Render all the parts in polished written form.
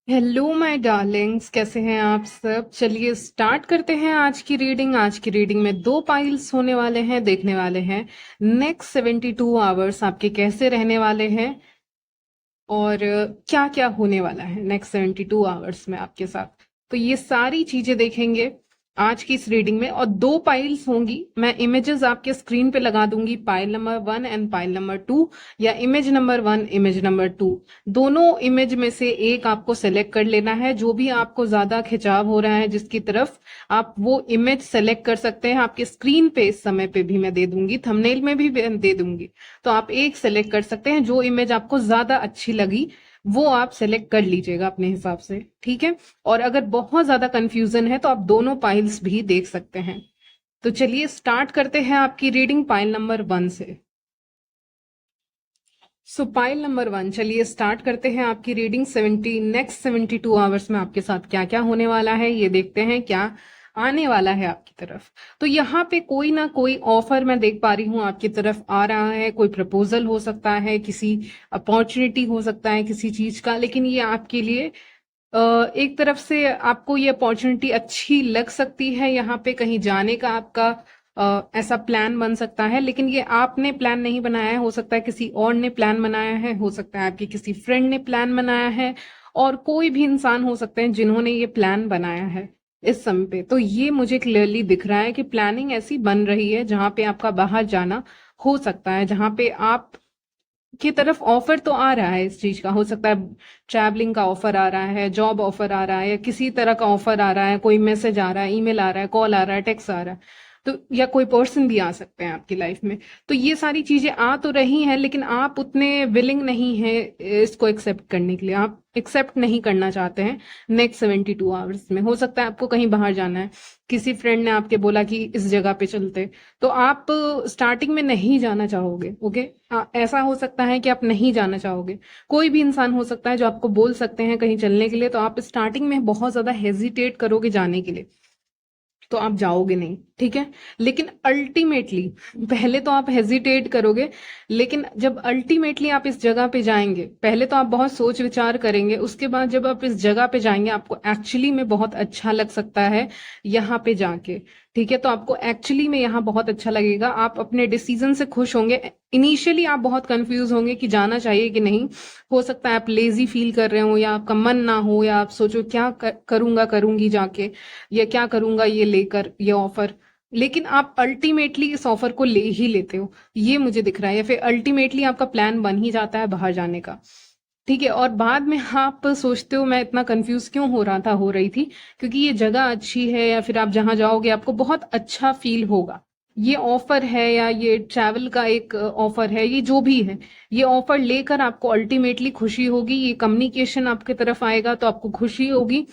Hello my Darling's, कैसे हैं आप सब। चलिए स्टार्ट करते हैं आज की रीडिंग में दो पाइल्स होने वाले हैं, देखने वाले हैं नेक्स्ट 72 आवर्स आपके कैसे रहने वाले हैं और क्या क्या होने वाला है नेक्स्ट 72 आवर्स में आपके साथ। तो ये सारी चीजें देखेंगे आज की इस रीडिंग में, और दो पाइल्स होंगी। मैं इमेजेस आपके स्क्रीन पे लगा दूंगी, pile number 1 and pile number 2, या इमेज नंबर 1 इमेज नंबर 2। दोनों इमेज में से एक आपको सेलेक्ट कर लेना है, जो भी आपको ज्यादा खिंचाव हो रहा है जिसकी तरफ, आप वो इमेज सेलेक्ट कर सकते हैं। आपके स्क्रीन पे इस समय पे भी मैं दे दूंगी, थंबनेल में भी दे दूंगी। तो आप एक सेलेक्ट कर सकते हैं, जो इमेज आपको ज्यादा अच्छी लगी वो आप सेलेक्ट कर लीजिएगा अपने हिसाब से, ठीक है। और अगर बहुत ज्यादा कंफ्यूजन है तो आप दोनों पाइल्स भी देख सकते हैं। तो चलिए स्टार्ट करते हैं आपकी रीडिंग पाइल नंबर 1 से। सो पाइल नंबर 1, चलिए स्टार्ट करते हैं आपकी रीडिंग। नेक्स्ट 72 आवर्स में आपके साथ क्या क्या होने वाला है ये देखते हैं, क्या आने वाला है आपकी तरफ। तो यहाँ पे कोई ना कोई ऑफर मैं देख पा रही हूँ आपकी तरफ आ रहा है। कोई प्रपोजल हो सकता है, किसी अपॉर्चुनिटी हो सकता है किसी चीज का, लेकिन ये आपके लिए एक तरफ से आपको ये अपॉर्चुनिटी अच्छी लग सकती है। यहाँ पे कहीं जाने का आपका ऐसा प्लान बन सकता है, लेकिन ये आपने प्लान नहीं बनाया है, हो सकता है किसी और ने प्लान बनाया है, हो सकता है आपके किसी फ्रेंड ने प्लान बनाया है, और कोई भी इंसान हो सकते हैं जिन्होंने ये प्लान बनाया है इस समय पे। तो ये मुझे क्लियरली दिख रहा है कि प्लानिंग ऐसी बन रही है जहां पे आपका बाहर जाना हो सकता है, जहां पे आप की तरफ ऑफर तो आ रहा है इस चीज का। हो सकता है ट्रैवलिंग का ऑफर आ रहा है, जॉब ऑफर आ रहा है, या किसी तरह का ऑफर आ रहा है, कोई मैसेज आ रहा है, ईमेल आ रहा है, कॉल आ रहा है, टेक्स्ट आ रहा है। तो या कोई पर्सन भी आ सकते हैं आपकी लाइफ में। तो ये सारी चीजें आ तो रही हैं, लेकिन आप उतने विलिंग नहीं है इसको एक्सेप्ट करने के लिए। आप एक्सेप्ट नहीं करना चाहते हैं नेक्स्ट 72 आवर्स में। हो सकता है आपको कहीं बाहर जाना है, किसी फ्रेंड ने आपके बोला कि इस जगह पे चलते, तो आप स्टार्टिंग में नहीं जाना चाहोगे। ओके, ऐसा हो सकता है कि आप नहीं जाना चाहोगे। कोई भी इंसान हो सकता है जो आपको बोल सकते हैं कहीं चलने के लिए, तो आप स्टार्टिंग में बहुत ज्यादा हेजिटेट करोगे जाने के लिए, तो आप जाओगे नहीं, ठीक है। लेकिन अल्टीमेटली, पहले तो आप हेजिटेट करोगे, लेकिन जब अल्टीमेटली आप इस जगह पे जाएंगे, पहले तो आप बहुत सोच विचार करेंगे, उसके बाद जब आप इस जगह पे जाएंगे आपको एक्चुअली में बहुत अच्छा लग सकता है यहाँ पे जाके, ठीक है। तो आपको एक्चुअली में यहाँ बहुत अच्छा लगेगा, आप अपने डिसीजन से खुश होंगे। इनिशियली आप बहुत कंफ्यूज होंगे कि जाना चाहिए कि नहीं। हो सकता है आप लेजी फील कर रहे हो, या आपका मन ना हो, या आप सोचो क्या करूंगा करूंगी जाके, या क्या करूंगा ये लेकर ये ऑफर। लेकिन आप अल्टीमेटली इस ऑफर को ले ही लेते हो, ये मुझे दिख रहा है। या फिर अल्टीमेटली आपका प्लान बन ही जाता है बाहर जाने का, ठीक है। और बाद में आप सोचते हो मैं इतना कंफ्यूज क्यों हो रहा था, हो रही थी, क्योंकि ये जगह अच्छी है, या फिर आप जहां जाओगे आपको बहुत अच्छा फील होगा। ये ऑफर है या ये ट्रैवल का एक ऑफर है, ये जो भी है, ये ऑफर लेकर आपको अल्टीमेटली खुशी होगी। ये कम्युनिकेशन आपके तरफ आएगा तो आपको खुशी होगी।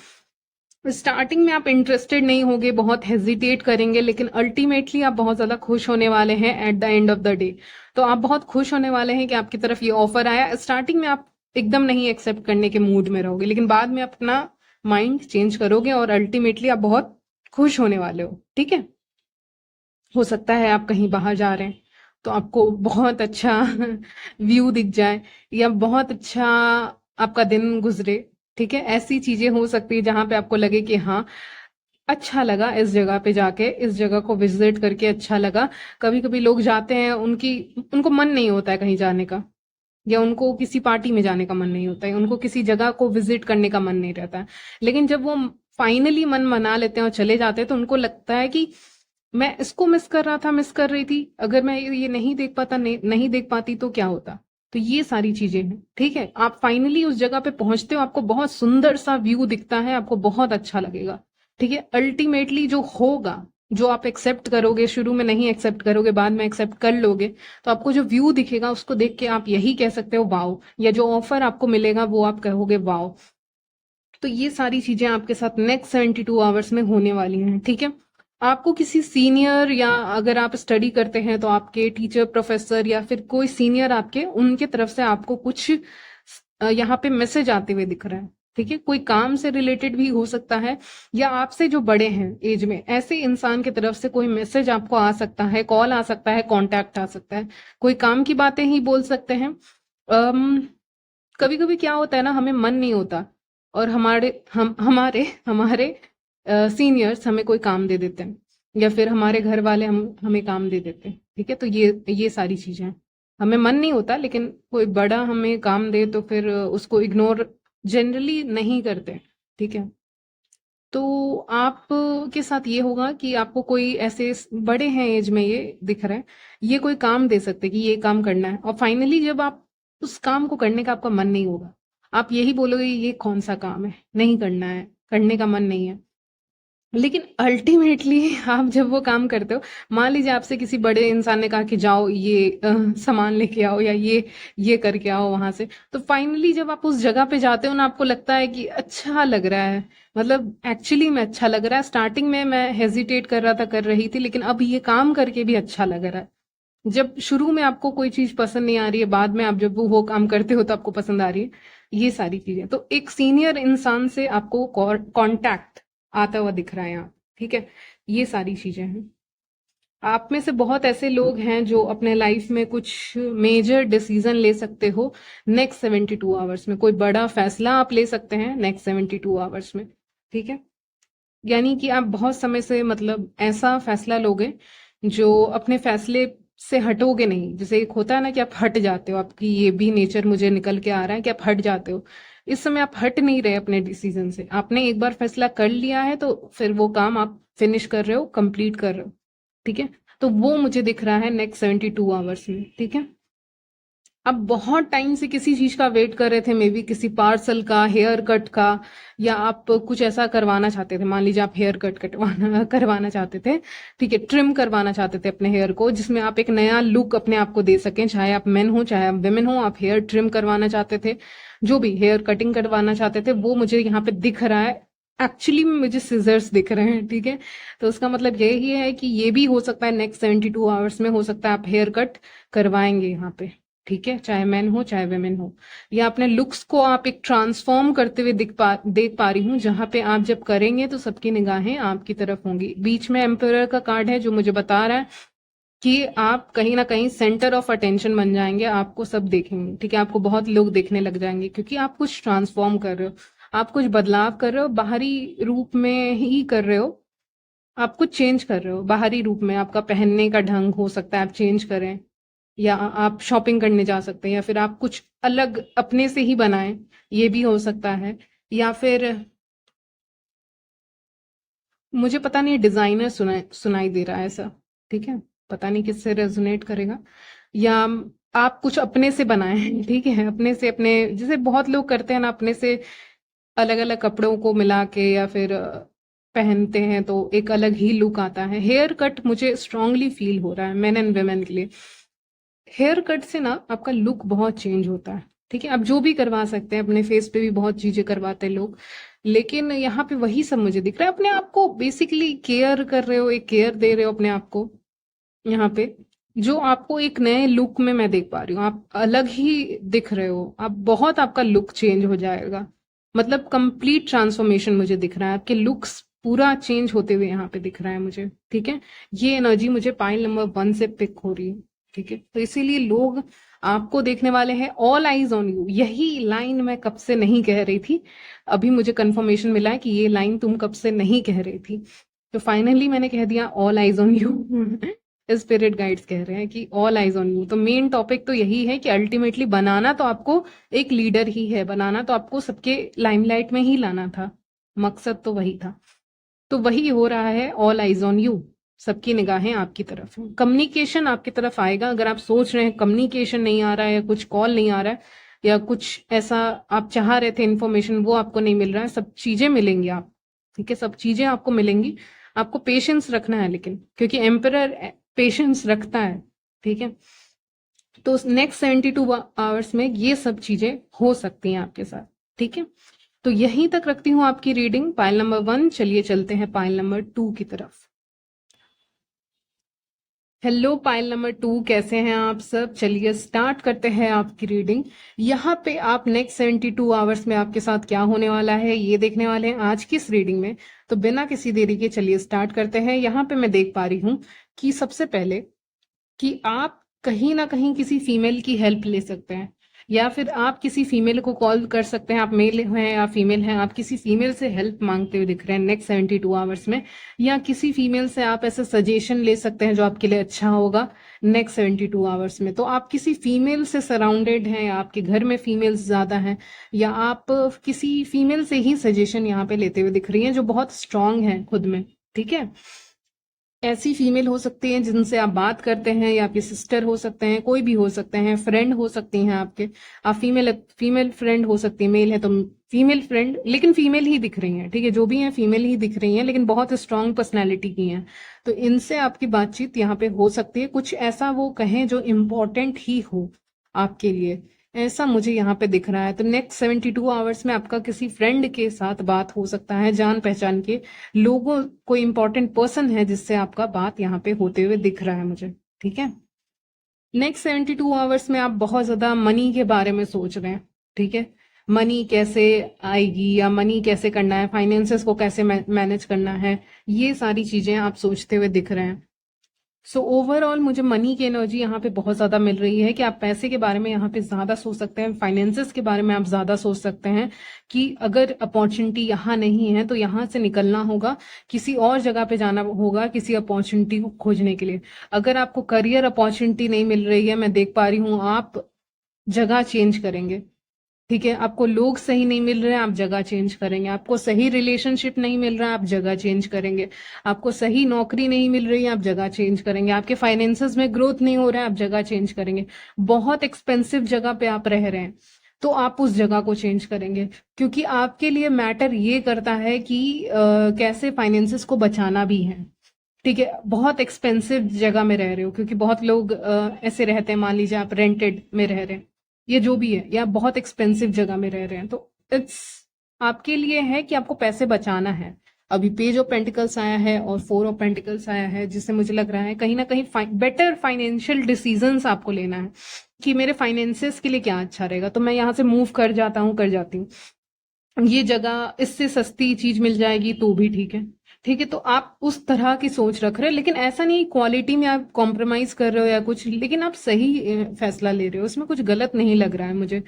स्टार्टिंग में आप इंटरेस्टेड नहीं होगे, बहुत हेजिटेट करेंगे, लेकिन अल्टीमेटली आप बहुत ज्यादा खुश होने वाले हैं at the end of the day. तो आप बहुत खुश होने वाले हैं कि आपकी तरफ ये ऑफर आया। स्टार्टिंग में आप एकदम नहीं एक्सेप्ट करने के मूड में रहोगे, लेकिन बाद में अपना माइंड चेंज करोगे और अल्टीमेटली आप बहुत खुश होने वाले हो, ठीक है। हो सकता है आप कहीं बाहर जा रहे हैं तो आपको बहुत अच्छा व्यू दिख जाए, या बहुत अच्छा आपका दिन गुजरे, ठीक है। ऐसी चीजें हो सकती है जहां पे आपको लगे कि हाँ, अच्छा लगा इस जगह पे जाके, इस जगह को विजिट करके अच्छा लगा। कभी कभी लोग जाते हैं, उनको मन नहीं होता है कहीं जाने का, या उनको किसी पार्टी में जाने का मन नहीं होता है, उनको किसी जगह को विजिट करने का मन नहीं रहता है। लेकिन जब वो फाइनली मन बना लेते हैं और चले जाते हैं, तो उनको लगता है कि मैं इसको मिस कर रहा था, मिस कर रही थी, अगर मैं ये नहीं देख पाता, नहीं देख पाती तो क्या होता। तो ये सारी चीजें हैं, ठीक है। आप फाइनली उस जगह पे पहुंचते हो, आपको बहुत सुंदर सा व्यू दिखता है, आपको बहुत अच्छा लगेगा, ठीक है। अल्टीमेटली जो होगा, जो आप एक्सेप्ट करोगे, शुरू में नहीं एक्सेप्ट करोगे, बाद में एक्सेप्ट कर लोगे, तो आपको जो व्यू दिखेगा उसको देख के आप यही कह सकते हो वाओ, या जो ऑफर आपको मिलेगा वो आप कहोगे वाओ। तो ये सारी चीजें आपके साथ नेक्स्ट 72 आवर्स में होने वाली हैं, ठीक है। आपको किसी सीनियर, या अगर आप स्टडी करते हैं तो आपके टीचर, प्रोफेसर, या फिर कोई सीनियर आपके, उनके तरफ से आपको कुछ यहाँ पे मैसेज आते हुए दिख रहा है, ठीक है। कोई काम से रिलेटेड भी हो सकता है, या आपसे जो बड़े हैं एज में, ऐसे इंसान की तरफ से कोई मैसेज आपको आ सकता है, कॉल आ सकता है, कॉन्टैक्ट आ सकता है। कोई काम की बातें ही बोल सकते हैं। कभी कभी क्या होता है ना, हमें मन नहीं होता और हमारे हमारे सीनियर्स हमें कोई काम दे देते हैं, या फिर हमारे घर वाले हमें काम दे देते हैं। ठीक है, तो ये सारी चीजें हैं। हमें मन नहीं होता, लेकिन कोई बड़ा हमें काम दे तो फिर उसको इग्नोर जनरली नहीं करते। ठीक है, तो आप के साथ ये होगा कि आपको कोई ऐसे बड़े हैं एज में, ये दिख रहा है, ये कोई काम दे सकते कि ये काम करना है, और फाइनली जब आप उस काम को करने का आपका मन नहीं होगा, आप यही बोलोगे ये कौन सा काम है, नहीं करना है, करने का मन नहीं है। लेकिन अल्टीमेटली आप जब वो काम करते हो, मान लीजिए आपसे किसी बड़े इंसान ने कहा कि जाओ ये सामान लेके आओ, या ये करके आओ वहां से, तो फाइनली जब आप उस जगह पे जाते हो ना, आपको लगता है कि अच्छा लग रहा है, मतलब एक्चुअली में अच्छा लग रहा है। स्टार्टिंग में मैं हेजिटेट कर रहा था, कर रही थी, लेकिन अब ये काम करके भी अच्छा लग रहा है। जब शुरू में आपको कोई चीज पसंद नहीं आ रही है, बाद में आप जब वो काम करते हो तो आपको पसंद आ रही है। ये सारी चीजें, तो एक सीनियर इंसान से आपको कांटेक्ट आता हुआ दिख रहा है यहाँ। ठीक है, ये सारी चीजें हैं। आप में से बहुत ऐसे लोग हैं जो अपने लाइफ में कुछ मेजर डिसीजन ले सकते हो नेक्स्ट 72 आवर्स में। कोई बड़ा फैसला आप ले सकते हैं नेक्स्ट 72 आवर्स में। ठीक है, यानी कि आप बहुत समय से, मतलब ऐसा फैसला लोगे जो अपने फैसले से हटोगे नहीं। जैसे एक होता है ना कि आप हट जाते हो, आपकी ये भी नेचर मुझे निकल के आ रहा है कि आप हट जाते हो। इस समय आप हट नहीं रहे अपने डिसीजन से। आपने एक बार फैसला कर लिया है, तो फिर वो काम आप फिनिश कर रहे हो, कंप्लीट कर रहे हो। ठीक है, तो वो मुझे दिख रहा है नेक्स्ट 72 आवर्स में। ठीक है, आप बहुत टाइम से किसी चीज का वेट कर रहे थे, मे बी किसी पार्सल का, हेयर कट का, या आप कुछ ऐसा करवाना चाहते थे। मान लीजिए आप हेयर कट कटवाना करवाना चाहते थे, ठीक है, ट्रिम करवाना चाहते थे अपने हेयर को, जिसमें आप एक नया लुक अपने आप को दे सकें। चाहे आप मेन हो चाहे आप वेमेन हो, आप हेयर ट्रिम करवाना चाहते थे, जो भी हेयर कटिंग करवाना चाहते थे, वो मुझे यहाँ पे दिख रहा है। एक्चुअली में मुझे सिजर्स दिख रहे हैं। ठीक है, तो उसका मतलब यही है कि ये भी हो सकता है नेक्स्ट 72 आवर्स में, हो सकता है आप हेयर कट करवाएंगे यहाँ पे। ठीक है, चाहे मैन हो चाहे वेमेन हो, या अपने लुक्स को आप एक ट्रांसफॉर्म करते हुए देख पा रही हूँ, जहां पे आप जब करेंगे तो सबकी निगाहें आपकी तरफ होंगी। बीच में एम्परर का कार्ड है जो मुझे बता रहा है कि आप कहीं ना कहीं सेंटर ऑफ अटेंशन बन जाएंगे, आपको सब देखेंगे। ठीक है, आपको बहुत लोग देखने लग जाएंगे, क्योंकि आप कुछ ट्रांसफॉर्म कर रहे हो, आप कुछ बदलाव कर रहे हो, बाहरी रूप में ही कर रहे हो। आप कुछ चेंज कर रहे हो बाहरी रूप में, आपका पहनने का ढंग हो सकता है आप चेंज करें, या आप शॉपिंग करने जा सकते हैं, या फिर आप कुछ अलग अपने से ही बनाएं, ये भी हो सकता है। या फिर मुझे पता नहीं, डिजाइनर सुनाई दे रहा है ऐसा। ठीक है, पता नहीं किससे रेजोनेट करेगा। या आप कुछ अपने से बनाएं ठीक है, अपने से, अपने जैसे बहुत लोग करते हैं ना, अपने से अलग अलग कपड़ों को मिला के या फिर पहनते हैं तो एक अलग ही लुक आता है। हेयर कट मुझे स्ट्रांगली फील हो रहा है मेन एंड वेमेन के लिए। हेयर कट से ना आपका लुक बहुत चेंज होता है। ठीक है, आप जो भी करवा सकते हैं, अपने फेस पे भी बहुत चीजें करवाते हैं लोग, लेकिन यहाँ पे वही सब मुझे दिख रहा है। अपने आप को बेसिकली केयर कर रहे हो, एक केयर दे रहे हो अपने आप को यहाँ पे, जो आपको एक नए लुक में मैं देख पा रही हूँ। आप अलग ही दिख रहे हो, आप बहुत, आपका लुक चेंज हो जाएगा। मतलब कंप्लीट ट्रांसफॉर्मेशन मुझे दिख रहा है, आपके लुक्स पूरा चेंज होते हुए यहाँ पे दिख रहा है मुझे। ठीक है, ये एनर्जी मुझे पाइल नंबर 1 से पिक हो रही है। ठीक है, तो इसीलिए लोग आपको देखने वाले हैं। ऑल आइज ऑन यू, यही लाइन मैं कब से नहीं कह रही थी, अभी मुझे कंफर्मेशन मिला है कि ये लाइन तुम कब से नहीं कह रही थी, तो फाइनली मैंने कह दिया all eyes on you spirit guides कह रहे हैं कि ऑल आइज ऑन यू। तो मेन टॉपिक तो यही है कि अल्टीमेटली बनाना तो आपको एक लीडर ही है, बनाना तो आपको सबके लाइमलाइट में ही लाना था, मकसद तो वही था। तो वही हो रहा है, ऑल आइज ऑन यू, सबकी निगाहें आपकी तरफ हैं। कम्युनिकेशन आपकी तरफ आएगा। अगर आप सोच रहे हैं कम्युनिकेशन नहीं आ रहा है, या कुछ कॉल नहीं आ रहा है, या कुछ ऐसा आप चाह रहे थे इन्फॉर्मेशन वो आपको नहीं मिल रहा है, सब चीजें मिलेंगी आप। ठीक है, सब चीजें आपको मिलेंगी। आपको पेशेंस रखना है, लेकिन क्योंकि एम्परर पेशेंस रखता है। ठीक है, तो नेक्स्ट 72 आवर्स में ये सब चीजें हो सकती हैं आपके साथ। ठीक है, तो यहीं तक रखती हूँ आपकी रीडिंग, पाइल नंबर 1। चलिए चलते हैं पाइल नंबर 2 की तरफ। हेलो पाइल नंबर 2, कैसे हैं आप सब? चलिए स्टार्ट करते हैं आपकी रीडिंग। यहाँ पे आप नेक्स्ट 72 आवर्स में आपके साथ क्या होने वाला है ये देखने वाले हैं आज की इस रीडिंग में। तो बिना किसी देरी के चलिए स्टार्ट करते हैं। यहाँ पे मैं देख पा रही हूँ कि सबसे पहले कि आप कहीं ना कहीं किसी फीमेल की हेल्प ले सकते हैं। या फिर आप किसी फीमेल को कॉल कर सकते हैं, आप मेल हैं या फीमेल हैं, आप किसी फीमेल से हेल्प मांगते हुए दिख रहे हैं नेक्स्ट 72 आवर्स में, या किसी फीमेल से आप ऐसा सजेशन ले सकते हैं जो आपके लिए अच्छा होगा नेक्स्ट 72 आवर्स में। तो आप किसी फीमेल से सराउंडेड हैं, या आपके घर में फीमेल्स ज्यादा हैं, या आप किसी फीमेल से ही सजेशन यहाँ पे लेते हुए दिख रही हैं जो बहुत स्ट्रांग है खुद में। ठीक है, ऐसी फीमेल हो सकती हैं जिनसे आप बात करते हैं, या आपके सिस्टर हो सकते हैं, कोई भी हो सकते हैं, फ्रेंड हो सकती हैं आपके, आप फीमेल फीमेल फ्रेंड हो सकती है, मेल है तो फीमेल फ्रेंड, लेकिन फीमेल ही दिख रही हैं। ठीक है, जो भी हैं फीमेल ही दिख रही हैं, लेकिन बहुत स्ट्रांग पर्सनैलिटी की हैं, तो इनसे आपकी बातचीत यहाँ पे हो सकती है। कुछ ऐसा वो कहें जो इम्पोर्टेंट ही हो आपके लिए, ऐसा मुझे यहाँ पे दिख रहा है। तो नेक्स्ट 72 आवर्स में आपका किसी फ्रेंड के साथ बात हो सकता है, जान पहचान के लोगों, कोई इंपॉर्टेंट पर्सन है जिससे आपका बात यहाँ पे होते हुए दिख रहा है मुझे। ठीक है, नेक्स्ट 72 आवर्स में आप बहुत ज्यादा मनी के बारे में सोच रहे हैं। ठीक है, मनी कैसे आएगी, या मनी कैसे करना है, फाइनेंसेस को कैसे मैनेज करना है, ये सारी चीजें आप सोचते हुए दिख रहे हैं। सो ओवरऑल मुझे मनी की एनर्जी यहाँ पे बहुत ज्यादा मिल रही है कि आप पैसे के बारे में यहाँ पे ज्यादा सोच सकते हैं, फाइनेंसेस के बारे में आप ज्यादा सोच सकते हैं कि अगर अपॉर्चुनिटी यहाँ नहीं है तो यहाँ से निकलना होगा, किसी और जगह पे जाना होगा किसी अपॉर्चुनिटी को खोजने के लिए। अगर आपको करियर अपॉर्चुनिटी नहीं मिल रही है, मैं देख पा रही हूँ, आप जगह चेंज करेंगे। ठीक है, आपको लोग सही नहीं मिल रहे हैं, आप जगह चेंज करेंगे। आपको सही रिलेशनशिप नहीं मिल रहा है, आप जगह चेंज करेंगे। आपको सही नौकरी नहीं मिल रही है, आप जगह चेंज करेंगे। आपके फाइनेंसेस में ग्रोथ नहीं हो रहा है, आप जगह चेंज करेंगे। बहुत एक्सपेंसिव जगह पे आप रह रहे हैं तो आप उस जगह को चेंज करेंगे, क्योंकि आपके लिए मैटर ये करता है कि कैसे फाइनेंसेस को बचाना भी है। ठीक है, बहुत एक्सपेंसिव जगह में रह रहे हो, क्योंकि बहुत लोग ऐसे रहते हैं, मान लीजिए आप रेंटेड में रह रहे हैं, ये जो भी है, या बहुत एक्सपेंसिव जगह में रह रहे हैं, तो इट्स आपके लिए है कि आपको पैसे बचाना है। अभी पेज ऑफ पेंटिकल्स आया है और 4 ऑफ पेंटिकल्स आया है, जिससे मुझे लग रहा है कहीं ना कहीं बेटर फाइनेंशियल डिसीजंस आपको लेना है कि मेरे फाइनेंसेस के लिए क्या अच्छा रहेगा, तो मैं यहाँ से मूव कर जाता हूँ, कर जाती हूँ, ये जगह इससे सस्ती चीज मिल जाएगी तो भी ठीक है। ठीक है, तो आप उस तरह की सोच रख रहे हो, लेकिन ऐसा नहीं क्वालिटी में आप कॉम्प्रोमाइज कर रहे हो या कुछ, लेकिन आप सही फैसला ले रहे हो, इसमें कुछ गलत नहीं लग रहा है मुझे।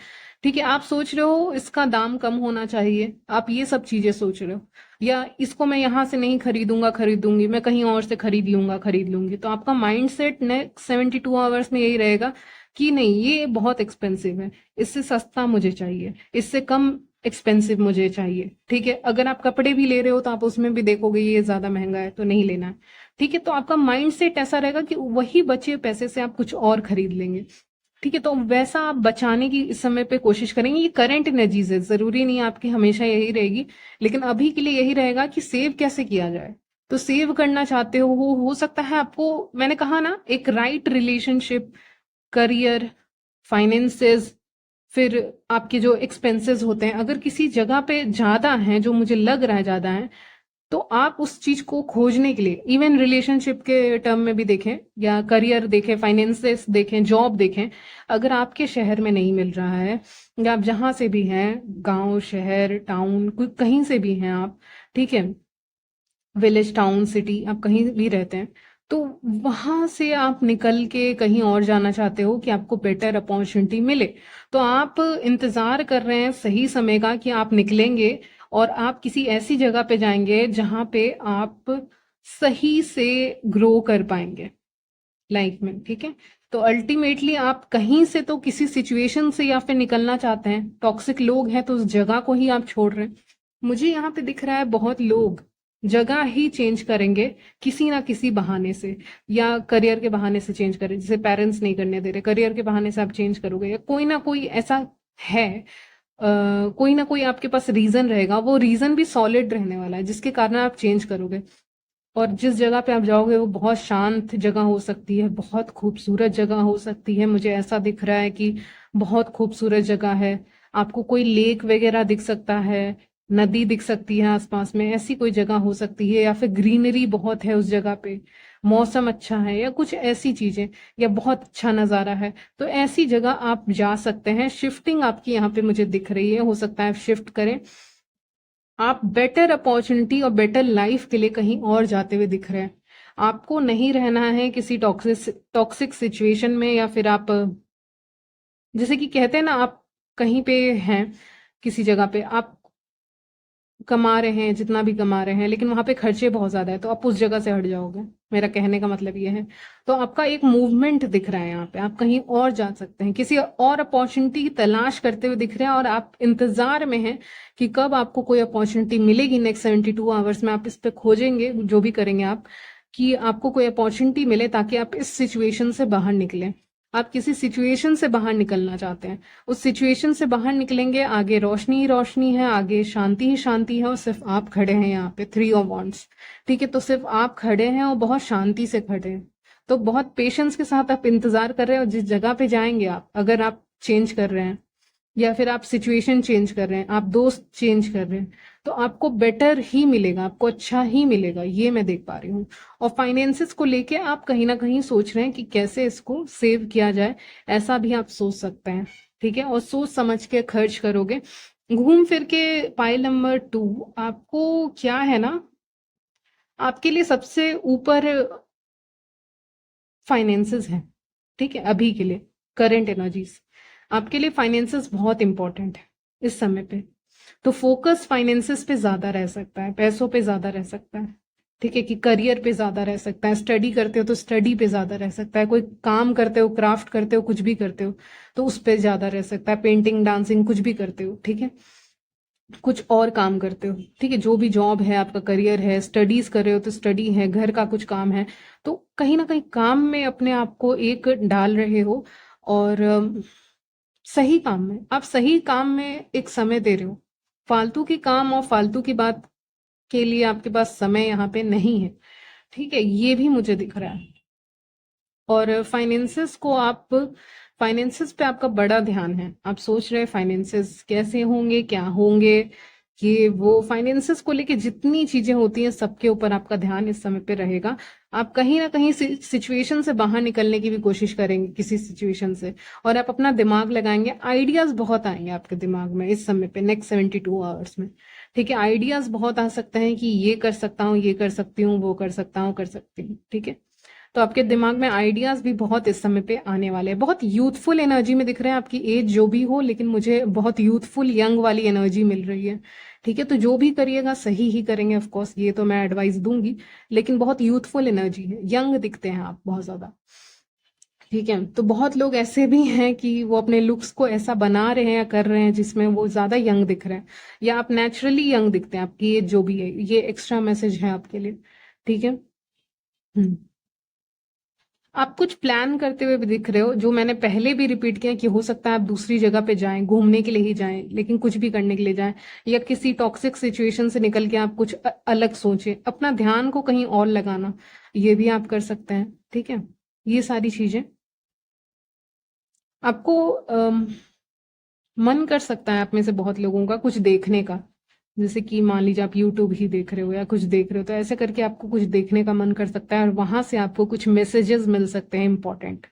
ठीक है, आप सोच रहे हो इसका दाम कम होना चाहिए, आप ये सब चीजें सोच रहे हो, या इसको मैं यहाँ से नहीं खरीदूंगा, खरीदूंगी मैं कहीं और से खरीद लूंगा, खरीद लूंगी। तो आपका माइंड सेट नेक्स्ट 72 आवर्स में यही रहेगा कि नहीं, ये बहुत एक्सपेंसिव है, इससे सस्ता मुझे चाहिए, इससे कम एक्सपेंसिव मुझे चाहिए। ठीक है, अगर आप कपड़े भी ले रहे हो तो आप उसमें भी देखोगे ये ज्यादा महंगा है तो नहीं लेना है। ठीक है, तो आपका माइंड सेट ऐसा रहेगा कि वही बचे पैसे से आप कुछ और खरीद लेंगे। ठीक है, तो वैसा आप बचाने की इस समय पे कोशिश करेंगे। ये करंट एनर्जीज है, जरूरी नहीं आपकी हमेशा यही रहेगी, लेकिन अभी के लिए यही रहेगा कि सेव कैसे किया जाए। तो सेव करना चाहते हो सकता है आपको, मैंने कहा ना, एक राइट रिलेशनशिप, करियर, फाइनेंसेस, फिर आपके जो एक्सपेंसेस होते हैं, अगर किसी जगह पे ज्यादा हैं, जो मुझे लग रहा है ज्यादा है, तो आप उस चीज को खोजने के लिए, इवन रिलेशनशिप के टर्म में भी देखें, या करियर देखें, फाइनेंसेस देखें, जॉब देखें, अगर आपके शहर में नहीं मिल रहा है, या आप जहां से भी हैं, गांव, शहर, टाउन, कहीं से भी हैं आप, ठीक है, विलेज, टाउन, सिटी, आप कहीं भी रहते हैं, तो वहां से आप निकल के कहीं और जाना चाहते हो कि आपको बेटर अपॉर्चुनिटी मिले, तो आप इंतजार कर रहे हैं सही समय का कि आप निकलेंगे और आप किसी ऐसी जगह पे जाएंगे जहां पे आप सही से ग्रो कर पाएंगे लाइफ में। ठीक है, तो अल्टीमेटली आप कहीं से तो किसी सिचुएशन से या फिर निकलना चाहते हैं, टॉक्सिक लोग हैं तो उस जगह को ही आप छोड़ रहे हैं। मुझे यहाँ पे दिख रहा है बहुत लोग जगह ही चेंज करेंगे किसी ना किसी बहाने से, या करियर के बहाने से चेंज करें, जैसे पेरेंट्स नहीं करने दे रहे, करियर के बहाने से आप चेंज करोगे, या कोई ना कोई ऐसा है, कोई ना कोई आपके पास रीजन रहेगा, वो रीजन भी सॉलिड रहने वाला है जिसके कारण आप चेंज करोगे। और जिस जगह पे आप जाओगे वो बहुत शांत जगह हो सकती है, बहुत खूबसूरत जगह हो सकती है, मुझे ऐसा दिख रहा है कि बहुत खूबसूरत जगह है। आपको कोई लेक वगैरह दिख सकता है, नदी दिख सकती है आसपास में, ऐसी कोई जगह हो सकती है, या फिर ग्रीनरी बहुत है उस जगह पे, मौसम अच्छा है, या कुछ ऐसी चीजें, या बहुत अच्छा नजारा है, तो ऐसी जगह आप जा सकते हैं। शिफ्टिंग आपकी यहाँ पे मुझे दिख रही है, हो सकता है आप शिफ्ट करें, आप बेटर अपॉर्चुनिटी और बेटर लाइफ के लिए कहीं और जाते हुए दिख रहे हैं। आपको नहीं रहना है किसी टॉक्सिक सिचुएशन में, या फिर आप जैसे कि कहते हैं ना, आप कहीं पे हैं, किसी जगह पे आप कमा रहे हैं जितना भी कमा रहे हैं, लेकिन वहां पे खर्चे बहुत ज्यादा है, तो आप उस जगह से हट जाओगे। मेरा कहने का मतलब ये है। तो आपका एक मूवमेंट दिख रहा है यहाँ पे, आप कहीं और जा सकते हैं, किसी और अपॉर्चुनिटी की तलाश करते हुए दिख रहे हैं, और आप इंतजार में हैं कि कब आपको कोई अपॉर्चुनिटी मिलेगी। नेक्स्ट 72 आवर्स में आप इस पे खोजेंगे, जो भी करेंगे आप, कि आपको कोई अपॉर्चुनिटी मिले ताकि आप इस सिचुएशन से बाहर निकलें। आप किसी सिचुएशन से बाहर निकलना चाहते हैं, उस सिचुएशन से बाहर निकलेंगे, आगे रोशनी ही रोशनी है, आगे शांति ही शांति है, और सिर्फ आप खड़े हैं यहाँ पे 3 ऑफ वांड्स। ठीक है, तो सिर्फ आप खड़े हैं और बहुत शांति से खड़े हैं। तो बहुत पेशेंस के साथ आप इंतजार कर रहे हैं, और जिस जगह पे जाएंगे आप, अगर आप चेंज कर रहे हैं या फिर आप सिचुएशन चेंज कर रहे हैं, आप दोस्त चेंज कर रहे हैं, तो आपको बेटर ही मिलेगा, आपको अच्छा ही मिलेगा, ये मैं देख पा रही हूँ। और फाइनेंसेस को लेके आप कहीं ना कहीं सोच रहे हैं कि कैसे इसको सेव किया जाए, ऐसा भी आप सोच सकते हैं। ठीक है, और सोच समझ के खर्च करोगे। घूम फिर के पाइल नंबर 2, आपको क्या है ना, आपके लिए सबसे ऊपर फाइनेंसेस है। ठीक है, अभी के लिए करंट एनर्जीज आपके लिए फाइनेंसेस बहुत इंपॉर्टेंट है इस समय पे। तो फोकस फाइनेंसेस पे ज्यादा रह सकता है, पैसों पे ज्यादा रह सकता है। ठीक है, कि करियर पे ज्यादा रह सकता है, स्टडी करते हो तो स्टडी पे ज्यादा रह सकता है, कोई काम करते हो, क्राफ्ट करते हो, कुछ भी करते हो तो उस पे ज्यादा रह सकता है, पेंटिंग डांसिंग कुछ भी करते हो। ठीक है, कुछ और काम करते हो। ठीक है, जो भी जॉब है, आपका करियर है, स्टडीज कर रहे हो तो स्टडी है, घर का कुछ काम है, तो कहीं ना कहीं काम में अपने आप को एक डाल रहे हो। और सही काम में, आप सही काम में एक समय दे रहे हो। फालतू की काम और फालतू की बात के लिए आपके पास समय यहाँ पे नहीं है। ठीक है, ये भी मुझे दिख रहा है। और फाइनेंसेस पे आपका बड़ा ध्यान है, आप सोच रहे हैं फाइनेंसेस कैसे होंगे, क्या होंगे, ये वो फाइनेंसेस को लेके जितनी चीजें होती हैं सबके ऊपर आपका ध्यान इस समय पे रहेगा। आप कहीं ना कहीं सिचुएशन से बाहर निकलने की भी कोशिश करेंगे, किसी सिचुएशन से, और आप अपना दिमाग लगाएंगे। आइडियाज बहुत आएंगे आपके दिमाग में इस समय पे, नेक्स्ट 72 आवर्स में। ठीक है, आइडियाज बहुत आ सकते हैं कि ये कर सकता हूँ, ये कर सकती हूँ, वो कर सकता हूँ, कर सकती हूँ। ठीक है, तो आपके दिमाग में आइडियाज भी बहुत इस समय पे आने वाले हैं। बहुत यूथफुल एनर्जी में दिख रहे हैं, आपकी एज जो भी हो, लेकिन मुझे बहुत यूथफुल यंग वाली एनर्जी मिल रही है। ठीक है, तो जो भी करिएगा सही ही करेंगे, ऑफ कोर्स ये तो मैं एडवाइस दूंगी, लेकिन बहुत यूथफुल एनर्जी है, यंग दिखते हैं आप बहुत ज्यादा। ठीक है, तो बहुत लोग ऐसे भी हैं कि वो अपने लुक्स को ऐसा बना रहे हैं या कर रहे हैं जिसमें वो ज्यादा यंग दिख रहे हैं, या आप नेचुरली यंग दिखते हैं, आपकी एज जो भी है। ये एक्स्ट्रा मैसेज है आपके लिए। ठीक है। हम्म। आप कुछ प्लान करते हुए भी दिख रहे हो, जो मैंने पहले भी रिपीट किया कि हो सकता है आप दूसरी जगह पे जाएं, घूमने के लिए ही जाएं, लेकिन कुछ भी करने के लिए जाएं, या किसी टॉक्सिक सिचुएशन से निकल के आप कुछ अलग सोचें, अपना ध्यान को कहीं और लगाना, ये भी आप कर सकते हैं। ठीक है, ये सारी चीजें आपको मन कर सकता है, आप में से बहुत लोगों का कुछ देखने का। जैसे कि मान लीजिए आप यूट्यूब ही देख रहे हो या कुछ देख रहे हो, तो ऐसे करके आपको कुछ देखने का मन कर सकता है, और वहां से आपको कुछ मैसेजेस मिल सकते हैं इंपॉर्टेंट।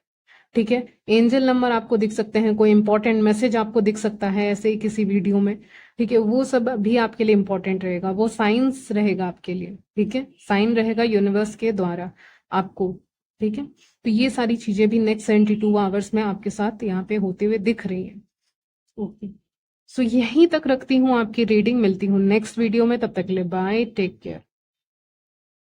ठीक है, एंजल नंबर आपको दिख सकते हैं, कोई इंपॉर्टेंट मैसेज आपको दिख सकता है ऐसे ही किसी वीडियो में। ठीक है, वो सब भी आपके लिए इंपॉर्टेंट रहेगा, वो साइंस रहेगा आपके लिए। ठीक है, साइन रहेगा यूनिवर्स के द्वारा आपको। ठीक है, तो ये सारी चीजें भी नेक्स्ट 72 आवर्स में आपके साथ यहाँ पे होते हुए दिख रही है। ओके, सो यहीं तक रखती हूँ आपकी रीडिंग, मिलती हूँ नेक्स्ट वीडियो में, तब तक के लिए बाय, टेक केयर।